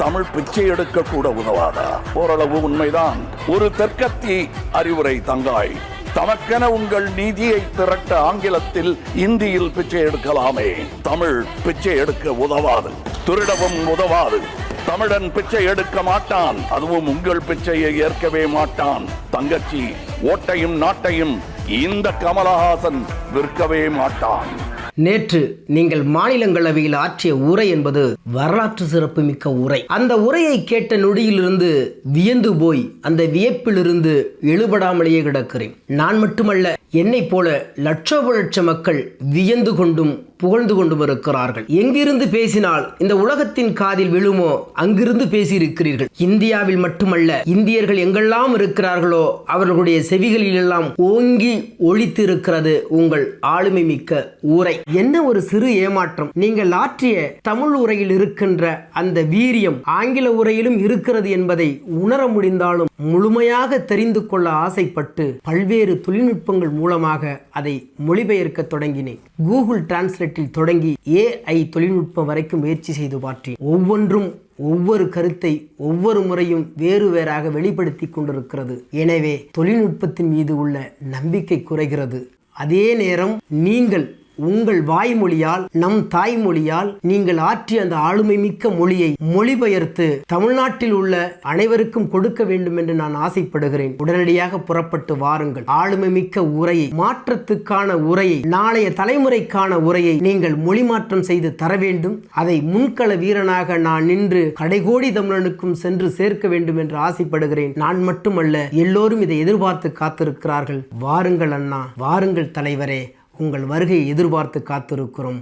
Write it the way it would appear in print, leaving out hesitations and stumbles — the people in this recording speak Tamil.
தமிழ் பிச்சை எடுக்க கூட உதவாதா? ஓரளவு உண்மைதான். ஒரு தெற்கத்தி அறிவுரை தங்காய். தமக்கென உங்கள் நிதியை திரட்ட ஆங்கிலத்தில் இந்தியில் பிச்சை எடுக்கலாமே. தமிழ் பிச்சை எடுக்க உதவாது, திருடவும் உதவாது. தமிழன் பிச்சை எடுக்க மாட்டான், அதுவும் உங்கள் பிச்சையை ஏற்கவே மாட்டான். தங்கச்சி, ஓட்டையும் நாட்டையும் இந்த கமலஹாசன் விற்கவே மாட்டான். நேற்று நீங்கள் மாநிலங்களவையில் ஆற்றிய உரை என்பது வரலாற்று சிறப்பு மிக்க உரை. அந்த உரையை கேட்ட நொடியிலிருந்து வியந்து போய் அந்த வியப்பிலிருந்து எழுபடாமலேயே கிடக்கிறேன். நான் மட்டுமல்ல, என்னை போல லட்ச மக்கள் வியந்து கொண்டும் புகழ்ந்து கொண்டும் இருக்கிறார்கள். எங்கிருந்து பேசினால் இந்த உலகத்தின் காதில் விழுமோ அங்கிருந்து பேசியிருக்கிறீர்கள். இந்தியாவில் மட்டுமல்ல, இந்தியர்கள் எங்கெல்லாம் இருக்கிறார்களோ அவர்களுடைய செவிகளில் எல்லாம் ஓங்கி ஒலித்து இருக்கிறது உங்கள் ஆளுமை மிக்க உரை. என்ன ஒரு சிறு ஏமாற்றம்! நீங்கள் ஆற்றிய தமிழ் உரையில் இருக்கின்ற அந்த வீரியம் ஆங்கில உரையிலும் இருக்கிறது என்பதை உணர முடிந்தாலும் முழுமையாக தெரிந்து கொள்ள ஆசைப்பட்டு பல்வேறு தொழில்நுட்பங்கள் மூலமாக அதை மொழிபெயர்க்க தொடங்கினேன். கூகுள் டிரான்ஸ்லேட்டில் தொடங்கி AI தொழில்நுட்பம் வரைக்கும் முயற்சி செய்து பார்த்தேன். ஒவ்வொன்றும் ஒவ்வொரு கருத்தை ஒவ்வொரு முறையும் வேறு வேறாக வெளிப்படுத்தி கொண்டிருக்கிறது. எனவே தொழில்நுட்பத்தின் மீது உள்ள நம்பிக்கை குறைகிறது. அதே நேரம் நீங்கள் உங்கள் வாய்மொழியால், நம் தாய்மொழியால் நீங்கள் ஆற்றிய அந்த ஆளுமை மிக்க மொழியை மொழிபெயர்த்து தமிழ்நாட்டில் உள்ள அனைவருக்கும் கொடுக்க வேண்டும் என்று நான் ஆசைப்படுகிறேன். உடனடியாக புறப்பட்டு வாருங்கள். ஆளுமை மிக்க உரையை, மாற்றத்துக்கான உரையை, நாளைய தலைமுறைக்கான உரையை நீங்கள் மொழி மாற்றம் செய்து தர வேண்டும். அதை முன்கள வீரனாக நான் நின்று கடைகோடி தமிழனுக்கும் சென்று சேர்க்க வேண்டும் என்று ஆசைப்படுகிறேன். நான் மட்டுமல்ல, எல்லோரும் இதை எதிர்பார்த்து காத்திருக்கிறார்கள். வாருங்கள் அண்ணா, வாருங்கள் தலைவரே, உங்கள் வருகையை எதிர்பார்த்து காத்திருக்கிறோம்.